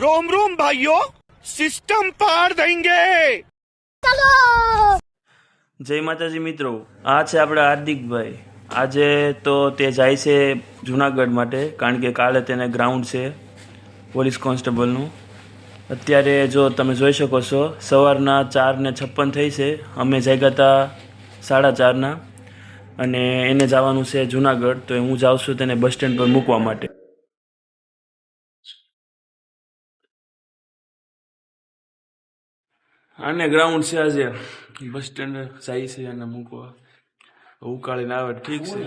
रोम रोम भाइयों, सिस्टम पार देंगे। જય માતાજી મિત્રો, આ છે આપણા હાર્દિકભાઈ. આજે તો તે જાય છે જુનાગઢ માટે, કારણ કે કાલે તેને ગ્રાઉન્ડ છે પોલીસ કોન્સ્ટેબલનું. અત્યારે જો તમે જોઈ શકો છો, સવારના 4:56 થઈ છે. અમે જાગ્યા હતા 4:30 અને એને જવાનું છે જુનાગઢ. તો હું જાઉં છું તેને બસ સ્ટેન્ડ પર મૂકવા માટે. આને ગ્રાઉન્ડ છે, આજે બસ સ્ટેન્ડ જાય છે અને મૂકવા. ઉકાળીને આવે ઠીક છે,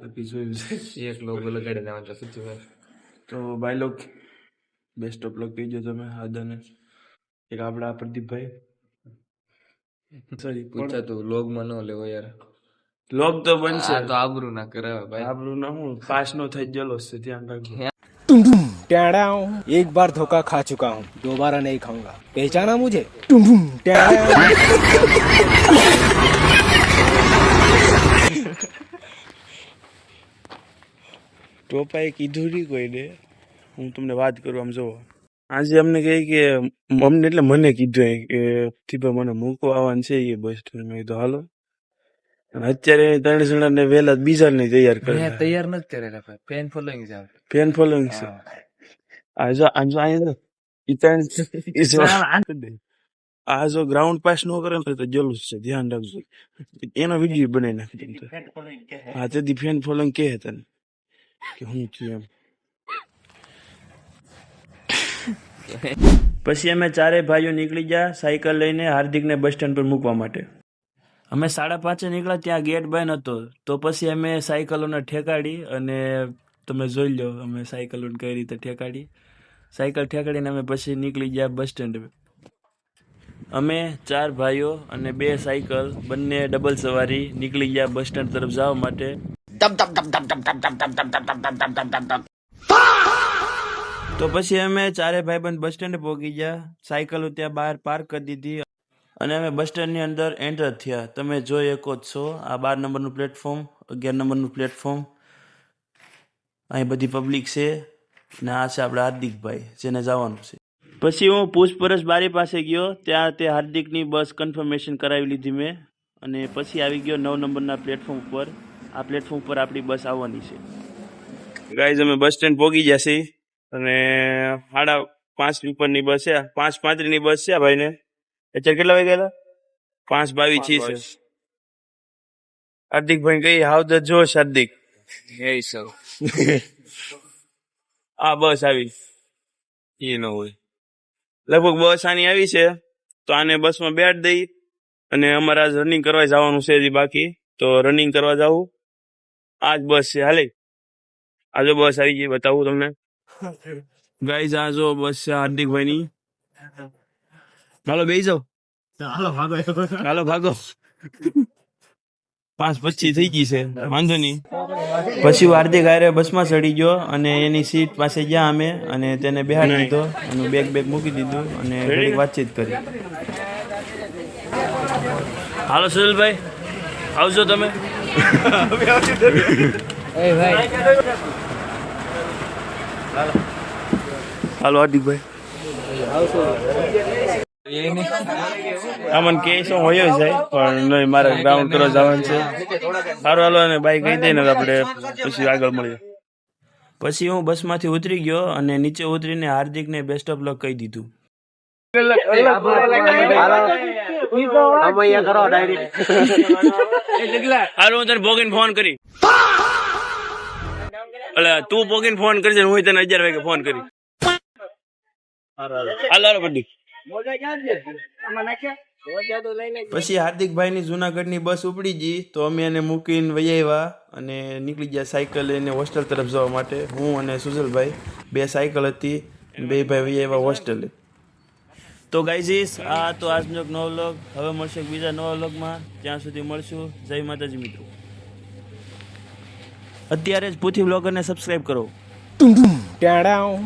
બાકી જોયું છે એક લોગો લગાડી દેવાનો છે. તો ભાઈ લોગ બેસ્ટ ઓફ લક કહીજો તમે આદાને. એક આપણા પ્રદીપભાઈ, સોરી પૂછા તું લોગ માં ન લેવો યાર, લોગ તો બનશે. આ તો આબરૂ ના કરાવે ભાઈ. આપણું ના હું પાસ નો થઈ ગયેલો છે, ધ્યાન રાખજો. टेढ़ा हूँ, एक बार धोखा खा चुका हूँ, दोबारा नहीं खाऊंगा, पहचाना मुझे? ટોપાએ કીધું નહીં કોઈને. હું તમને વાત કરું, આમ જોવો, આજે અમને કહે કે અમને એટલે મને કીધું કે થી મને મૂકવા આવવાનું છે એ બસ સ્ટેન્ડ. મેં કીધું હાલો. અને અત્યારે 3 જણાને વહેલા બીજાને તૈયાર કરે. તૈયાર નથી કરેલા ભાઈ, ફેન ફોલોઈંગ છે. ફેન ફોલોઈંગ છે. આ જો ગ્રાઉન્ડ પાસ નો કરે ને તો જલુસ છે, ધ્યાન રાખજો. એનો વિડીયો બનાવી નાખી. હા, તેથી ફેન ફોલોઈંગ કહે તને કે હું છું એમ. પછી અમે ચારેય ભાઈઓ નીકળી ગયા સાયકલ લઈને હાર્દિકને બસ સ્ટેન્ડ પર મૂકવા માટે. અમે 5:30 નીકળ્યા, ત્યાં ગેટ બંધ હતો. તો પછી અમે સાયકલોને ઠેકાડી અને તમે જોઈ લો અમે સાયકલોને કઈ રીતે ઠેકાડી. સાયકલ ઠેકાડીને અમે પછી નીકળી ગયા બસ સ્ટેન્ડ. અમે 4 ભાઈઓ અને 2 સાયકલ બંને ડબલ સવારી નીકળી ગયા બસ સ્ટેન્ડ તરફ જવા માટે. તો પછી અમે 4 ભાઈબંધ બસ સ્ટેન્ડે પહોંચી ગયા. સાયકલો ત્યાં બહાર પાર્ક કરી દીધી અને અમે બસ સ્ટેન્ડની અંદર એન્ટર થયા. તમે જોઈ શકો છો, આ 12 નંબરનું પ્લેટફોર્મ, 11 નંબરનું પ્લેટફોર્મ. અહીં બધી પબ્લિક છે ને આ છે આપણા હાર્દિકભાઈ જેને જવાનું છે. પછી હું પૂછપરછ બારી પાસે ગયો, ત્યાં તે હાર્દિકની બસ કન્ફર્મેશન કરાવી લીધી મેં. અને પછી આવી ગયો 9 નંબરના પ્લેટફોર્મ ઉપર. આ પ્લેટફોર્મ પર આપણી બસ આવવાની છે. ગાઈઝ, અમે બસ સ્ટેન્ડ પહોંચી ગયા છીએ અને 5:30 ઉપરની બસ છે, 5:35ની બસ છે. ભાઈને અત્યારે કેટલા વાગે ગયેલા? 5:22 છે. હાર્દિકભાઈ કઈ હાવ ધ જોશ. હાર્દિક આ બસ આવી એ ન હોય, લગભગ બસ આની આવી છે. તો આને બસમાં બેઠ દઈ અને અમારે આજ રનિંગ કરવા જવાનું છે હજી બાકી. તો રનિંગ કરવા જવું. આ જ બસ છે. હાલે આ જો બસ આવી ગઈ, બતાવું તમને. ગાઈઝ, આ જો બસ છે હાર્દિકભાઈની. હાલો બેસી જાઓ, હાલો ભાગો. 5:25 થઈ ગઈ છે, વાંધો નહીં. પછી હાર્દિક આરે બસમાં ચડી ગયો અને એની સીટ પાસે ગયા અમે અને તેને બેહાડી દીધો અને બેગ મૂકી દીધું અને ઘણી વાતચીત કરી. હાલો સુજલભાઈ, આવજો તમે. હાલો હાર્દિકભાઈ, આમન કે શું હોય જાય પણ નહીં, મારે ગ્રાઉન્ડ કરવા જવાનું છે. સારું હાલો, અને બાઈક કહી દઈને આપણે પછી આગળ મળીએ. પછી હું બસમાંથી ઉતરી ગયો અને નીચે ઉતરીને હાર્દિકને બેસ્ટ ઓફ લક કહી દીધું. હાલો, હું તને ભોગીને ફોન કરી. એટલે તું ભોગીને ફોન કરજે, હું તને 11 વાગે ફોન કરી. હાલો બધી. પછી હાર્દિકભાઈની જુનાગઢની બસ ઉપડી ગઈ તો અમે એને મૂકીને વહી આવ્યા અને નીકળી ગયા સાયકલ લઈને હોસ્ટેલ તરફ જવા માટે. હું અને સુજલભાઈ 2 સાયકલ હતી, 2 ભાઈ વહી આવ્યા હોસ્ટેલે. તો ગાઈઝીસ, આ તો આજનો એક નવો વ્લોગ. હવે મળશે બીજા નવા વ્લોગમાં. ત્યાં સુધી મળશું. જય માતાજી મિત્રો. અત્યારે જ પૂથી વ્લોગરને સબસ્ક્રાઈબ કરો. टेढ़ा हूँ.